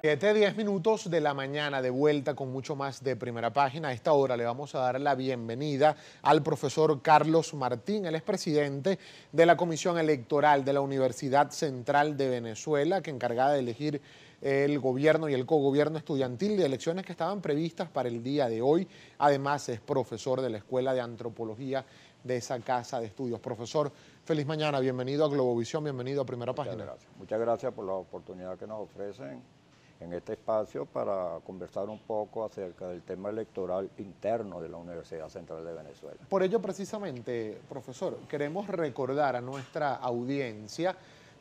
7:10 de la mañana, de vuelta con mucho más de Primera Página. A esta hora le vamos a dar la bienvenida al profesor Carlos Martín. Él es presidente de la Comisión Electoral de la Universidad Central de Venezuela, que encargada de elegir el gobierno y el cogobierno estudiantil de elecciones que estaban previstas para el día de hoy. Además, es profesor de la Escuela de Antropología de esa casa de estudios. Profesor, feliz mañana, bienvenido a Globovisión, bienvenido a Primera Página. Muchas gracias por la oportunidad que nos ofrecen en este espacio para conversar un poco acerca del tema electoral interno de la Universidad Central de Venezuela. Por ello, precisamente, profesor, queremos recordar a nuestra audiencia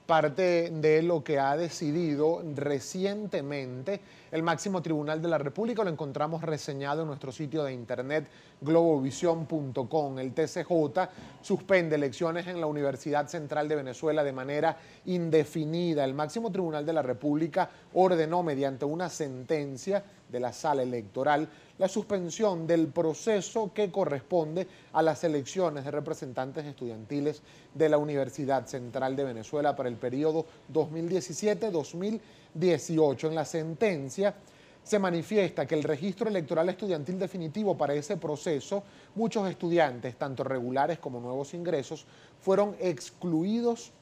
parte de lo que ha decidido recientemente el máximo tribunal de la República. Lo encontramos reseñado en nuestro sitio de internet globovision.com. El TCJ suspende elecciones en la Universidad Central de Venezuela de manera indefinida. El máximo tribunal de la República ordenó mediante una sentencia de la sala electoral la suspensión del proceso que corresponde a las elecciones de representantes estudiantiles de la Universidad Central de Venezuela para el periodo 2017-2018. En la sentencia se manifiesta que el registro electoral estudiantil definitivo para ese proceso, muchos estudiantes, tanto regulares como nuevos ingresos, fueron excluidos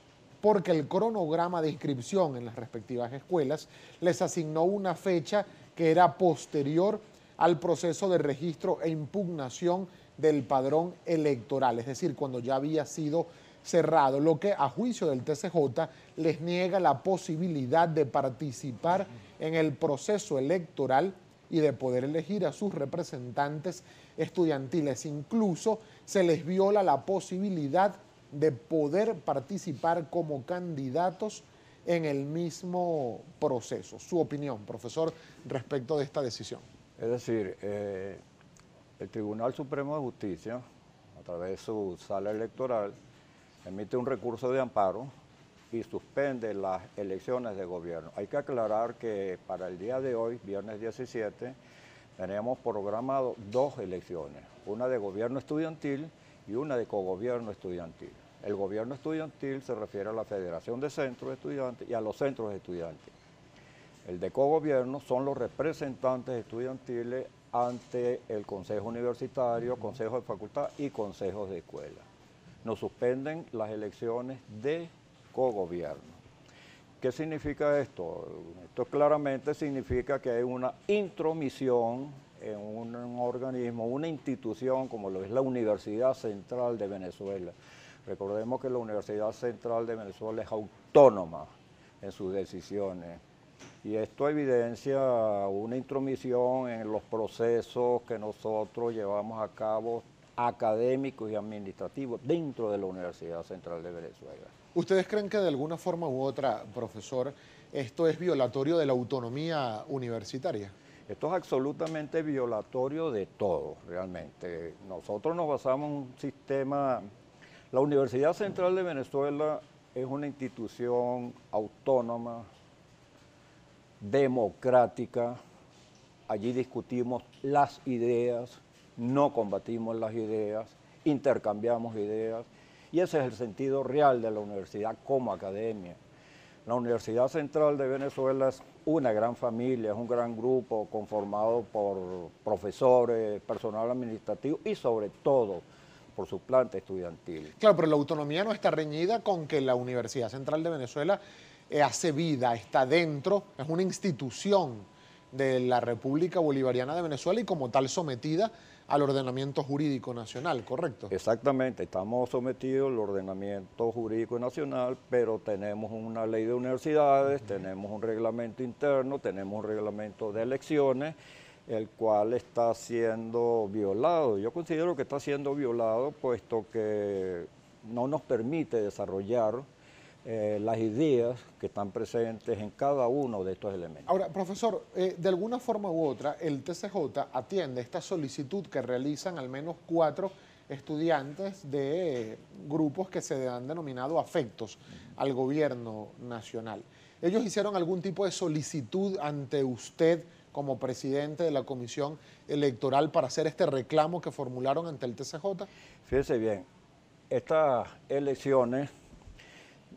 porque el cronograma de inscripción en las respectivas escuelas les asignó una fecha que era posterior al proceso de registro e impugnación del padrón electoral, es decir, cuando ya había sido cerrado, lo que a juicio del TCJ les niega la posibilidad de participar en el proceso electoral y de poder elegir a sus representantes estudiantiles. Incluso se les viola la posibilidad de poder participar como candidatos en el mismo proceso. Su opinión, profesor, respecto de esta decisión. Es decir, el Tribunal Supremo de Justicia, a través de su sala electoral, emite un recurso de amparo y suspende las elecciones de gobierno. Hay que aclarar que para el día de hoy, viernes 17, tenemos programado dos elecciones, una de gobierno estudiantil y una de cogobierno estudiantil. El gobierno estudiantil se refiere a la Federación de Centros de Estudiantes y a los centros de estudiantes. El de cogobierno son los representantes estudiantiles ante el Consejo Universitario, Consejo de Facultad y Consejos de Escuela. Nos suspenden las elecciones de cogobierno. ¿Qué significa esto? Esto claramente significa que hay una intromisión en un organismo, una institución como lo es la Universidad Central de Venezuela. Recordemos que la Universidad Central de Venezuela es autónoma en sus decisiones. Y esto evidencia una intromisión en los procesos que nosotros llevamos a cabo académicos y administrativos dentro de la Universidad Central de Venezuela. ¿Ustedes creen que de alguna forma u otra, profesor, esto es violatorio de la autonomía universitaria? Esto es absolutamente violatorio de todo, realmente. Nosotros nos basamos en un sistema. La Universidad Central de Venezuela es una institución autónoma, democrática. Allí discutimos las ideas, no combatimos las ideas, intercambiamos ideas, y ese es el sentido real de la universidad como academia. La Universidad Central de Venezuela es una gran familia, es un gran grupo conformado por profesores, personal administrativo y sobre todo por su planta estudiantil. Claro, pero la autonomía no está reñida con que la Universidad Central de Venezuela hace vida, está dentro, es una institución de la República Bolivariana de Venezuela y como tal sometida al ordenamiento jurídico nacional, ¿correcto? Exactamente, estamos sometidos al ordenamiento jurídico nacional, pero tenemos una ley de universidades, tenemos un reglamento interno, tenemos un reglamento de elecciones, el cual está siendo violado. Yo considero que está siendo violado puesto que no nos permite desarrollar las ideas que están presentes en cada uno de estos elementos. Ahora, profesor, de alguna forma u otra, el TCJ atiende esta solicitud que realizan al menos 4 estudiantes de grupos que se han denominado afectos al gobierno nacional. ¿Ellos hicieron algún tipo de solicitud ante usted como presidente de la Comisión Electoral para hacer este reclamo que formularon ante el TCJ? Fíjese bien, estas elecciones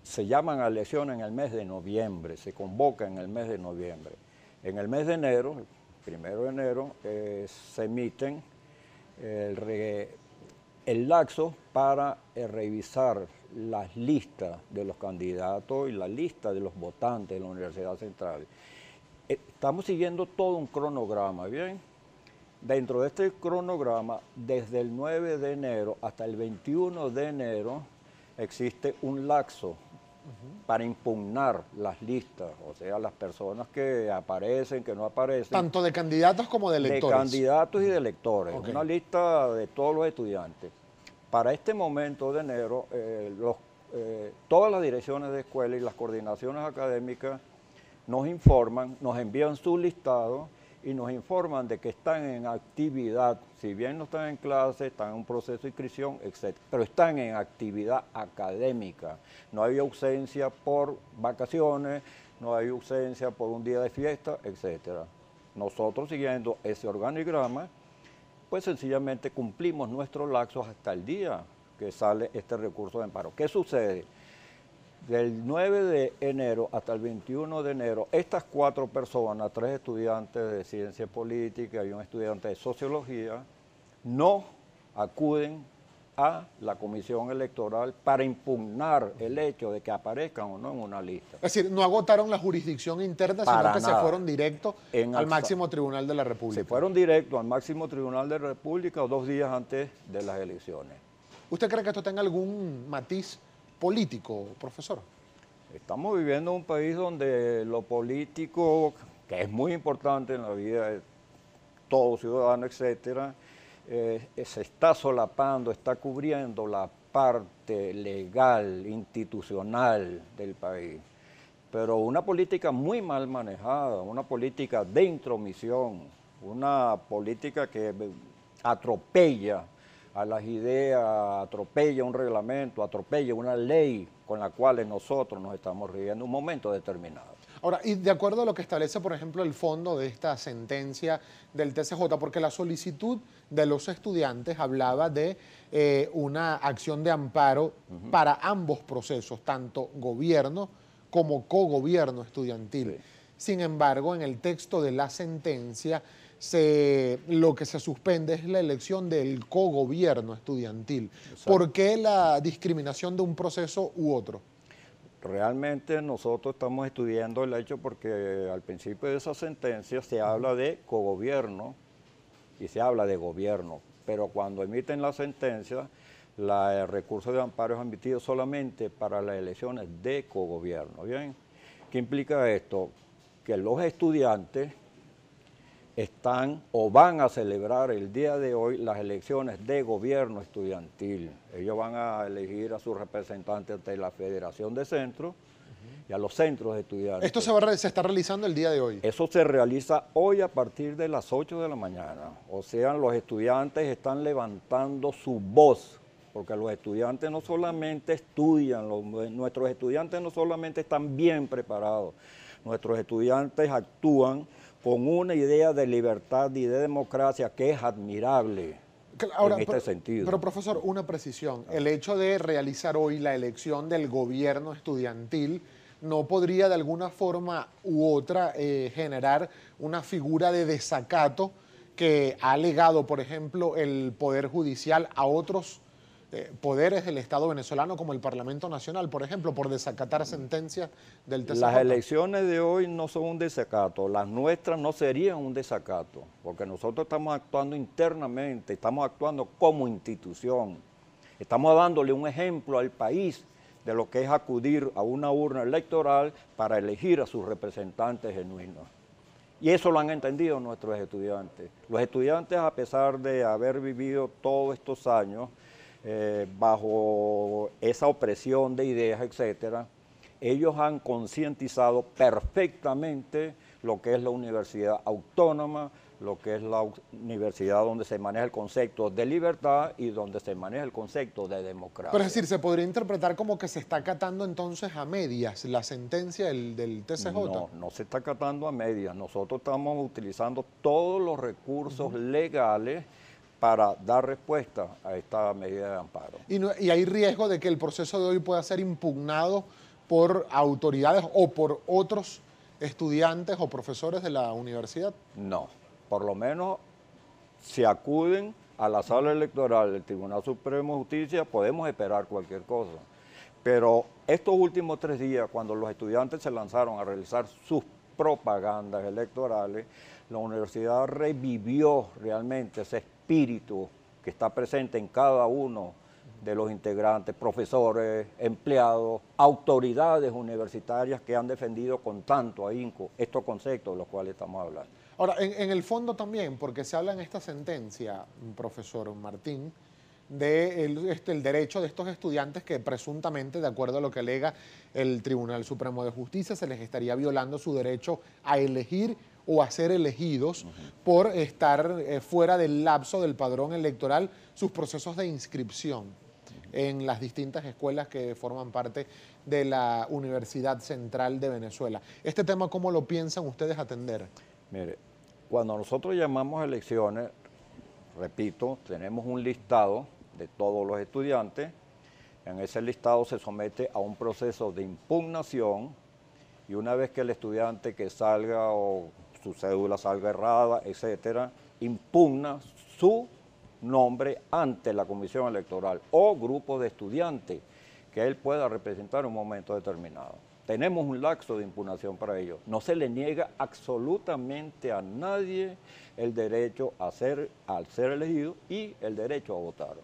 se llaman elecciones en el mes de noviembre, se convocan en el mes de noviembre. En el mes de enero, el 1 de enero, se emiten el laxo para revisar las listas de los candidatos y la lista de los votantes de la Universidad Central. Estamos siguiendo todo un cronograma, ¿bien? Dentro de este cronograma, desde el 9 de enero hasta el 21 de enero, existe un laxo para impugnar las listas, o sea, las personas que aparecen, que no aparecen. Tanto de candidatos como de electores. De candidatos y de electores, Okay. Una lista de todos los estudiantes. Para este momento de enero, todas las direcciones de escuela y las coordinaciones académicas nos informan, nos envían su listado y nos informan de que están en actividad, si bien no están en clase, están en un proceso de inscripción, etc., pero están en actividad académica. No hay ausencia por vacaciones, no hay ausencia por un día de fiesta, etc. Nosotros, siguiendo ese organigrama, pues sencillamente cumplimos nuestros laxos hasta el día que sale este recurso de amparo. ¿Qué sucede? Del 9 de enero hasta el 21 de enero, estas 4 personas, 3 estudiantes de ciencia política y un estudiante de sociología, no acuden a la comisión electoral para impugnar el hecho de que aparezcan o no en una lista. Es decir, no agotaron la jurisdicción interna, sino que se fueron directo al máximo tribunal de la República. Se fueron directo al máximo tribunal de la República 2 días antes de las elecciones. ¿Usted cree que esto tenga algún matiz político, profesor? Estamos viviendo en un país donde lo político, que es muy importante en la vida de todo ciudadano, etcétera, se está solapando, está cubriendo la parte legal, institucional del país. Pero una política muy mal manejada, una política de intromisión, una política que atropella a las ideas, atropella un reglamento, atropella una ley con la cual nosotros nos estamos rigiendo en un momento determinado. Ahora, y de acuerdo a lo que establece, por ejemplo, el fondo de esta sentencia del TCJ, porque la solicitud de los estudiantes hablaba de una acción de amparo para ambos procesos, tanto gobierno como cogobierno estudiantil. Sí. Sin embargo, en el texto de la sentencia, lo que se suspende es la elección del cogobierno estudiantil. Exacto. ¿Por qué la discriminación de un proceso u otro? Realmente nosotros estamos estudiando el hecho porque al principio de esa sentencia se habla de cogobierno y se habla de gobierno, pero cuando emiten la sentencia, el recurso de amparo es emitido solamente para las elecciones de cogobierno. ¿Bien? ¿Qué implica esto? Que los estudiantes están o van a celebrar el día de hoy las elecciones de gobierno estudiantil. Ellos van a elegir a sus representantes ante la Federación de Centros y a los centros de estudiantes. ¿Esto se está realizando el día de hoy? Eso se realiza hoy a partir de las 8 de la mañana. O sea, los estudiantes están levantando su voz, porque los estudiantes no solamente estudian, nuestros estudiantes no solamente están bien preparados, nuestros estudiantes actúan con una idea de libertad y de democracia que es admirable. Ahora, en este sentido. Pero profesor, una precisión. El hecho de realizar hoy la elección del gobierno estudiantil no podría de alguna forma u otra generar una figura de desacato que ha legado, por ejemplo, el Poder Judicial a otros poderes del Estado venezolano, como el Parlamento Nacional, por ejemplo, por desacatar sentencias del TCJ. Las elecciones de hoy no son un desacato, las nuestras no serían un desacato, porque nosotros estamos actuando internamente, estamos actuando como institución, estamos dándole un ejemplo al país de lo que es acudir a una urna electoral para elegir a sus representantes genuinos. Y eso lo han entendido nuestros estudiantes. Los estudiantes, a pesar de haber vivido todos estos años bajo esa opresión de ideas, etcétera, ellos han concientizado perfectamente lo que es la universidad autónoma, lo que es la universidad donde se maneja el concepto de libertad y donde se maneja el concepto de democracia. Pero es decir, ¿se podría interpretar como que se está acatando entonces a medias la sentencia del TCJ? No, no se está acatando a medias. Nosotros estamos utilizando todos los recursos legales para dar respuesta a esta medida de amparo. ¿Y hay riesgo de que el proceso de hoy pueda ser impugnado por autoridades o por otros estudiantes o profesores de la universidad? No, por lo menos si acuden a la sala electoral del Tribunal Supremo de Justicia podemos esperar cualquier cosa. Pero estos últimos 3 días, cuando los estudiantes se lanzaron a realizar sus propagandas electorales, la universidad revivió realmente ese espíritu que está presente en cada uno de los integrantes, profesores, empleados, autoridades universitarias que han defendido con tanto ahínco estos conceptos de los cuales estamos hablando. Ahora, en el fondo también, porque se habla en esta sentencia, profesor Martín, el derecho de estos estudiantes que presuntamente, de acuerdo a lo que alega el Tribunal Supremo de Justicia, se les estaría violando su derecho a elegir o a ser elegidos por estar fuera del lapso del padrón electoral, sus procesos de inscripción en las distintas escuelas que forman parte de la Universidad Central de Venezuela. ¿Este tema cómo lo piensan ustedes atender? Mire, cuando nosotros llamamos elecciones, repito, tenemos un listado de todos los estudiantes. En ese listado se somete a un proceso de impugnación y una vez que el estudiante que salga o su cédula salga errada, etcétera, impugna su nombre ante la comisión electoral o grupo de estudiantes que él pueda representar en un momento determinado. Tenemos un lapso de impugnación para ello. No se le niega absolutamente a nadie el derecho al ser elegido y el derecho a votar.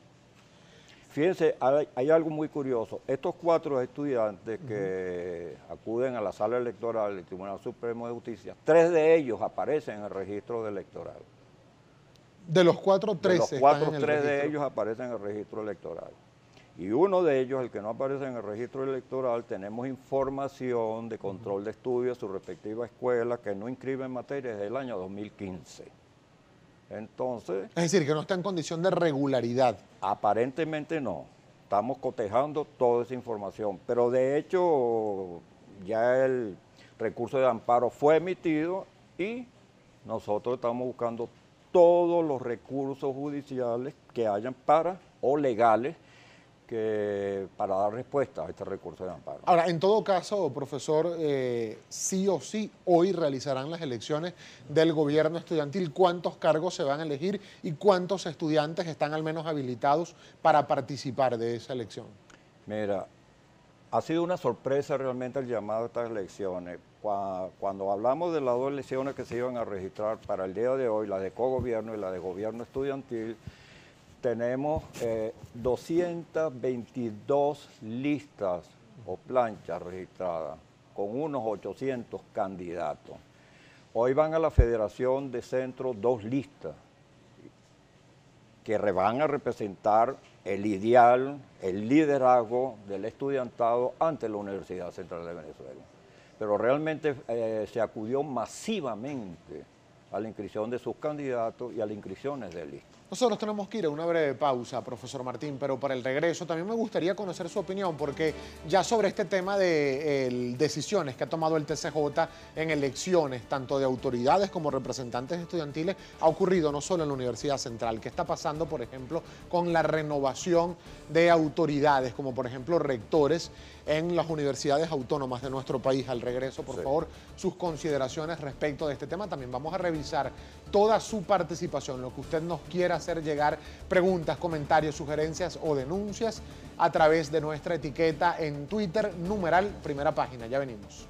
Fíjense, hay algo muy curioso. Estos 4 estudiantes que acuden a la sala electoral del Tribunal Supremo de Justicia, 3 de ellos aparecen en el registro electoral. De los 4, 3 de los 4, 3 de ellos aparecen en el registro electoral. Y uno de ellos, el que no aparece en el registro electoral, tenemos información de control de estudios de su respectiva escuela que no inscribe en materia desde el año 2015. Entonces... Es decir, que no está en condición de regularidad. Aparentemente no. Estamos cotejando toda esa información. Pero de hecho, ya el recurso de amparo fue emitido y nosotros estamos buscando todos los recursos judiciales que hayan o legales para dar respuesta a este recurso de amparo. Ahora, en todo caso, profesor, sí o sí, hoy realizarán las elecciones del gobierno estudiantil. ¿Cuántos cargos se van a elegir y cuántos estudiantes están al menos habilitados para participar de esa elección? Mira, ha sido una sorpresa realmente el llamado a estas elecciones. Cuando hablamos de las 2 elecciones que se iban a registrar para el día de hoy, la de cogobierno y la de gobierno estudiantil, tenemos 222 listas o planchas registradas con unos 800 candidatos. Hoy van a la Federación de Centros 2 listas que van a representar el ideal, el liderazgo del estudiantado ante la Universidad Central de Venezuela. Pero realmente se acudió masivamente a la inscripción de sus candidatos y a las inscripciones de listas. Nosotros tenemos que ir a una breve pausa, profesor Martín, pero para el regreso también me gustaría conocer su opinión, porque ya sobre este tema de decisiones que ha tomado el TCJ en elecciones, tanto de autoridades como representantes estudiantiles, ha ocurrido no solo en la Universidad Central. ¿Qué está pasando, por ejemplo, con la renovación de autoridades, como por ejemplo rectores en las universidades autónomas de nuestro país? Al regreso, por favor, sus consideraciones respecto de este tema. También vamos a revisar toda su participación, lo que usted nos quiera hacer llegar, preguntas, comentarios, sugerencias o denuncias a través de nuestra etiqueta en Twitter, #Primera Página. Ya venimos.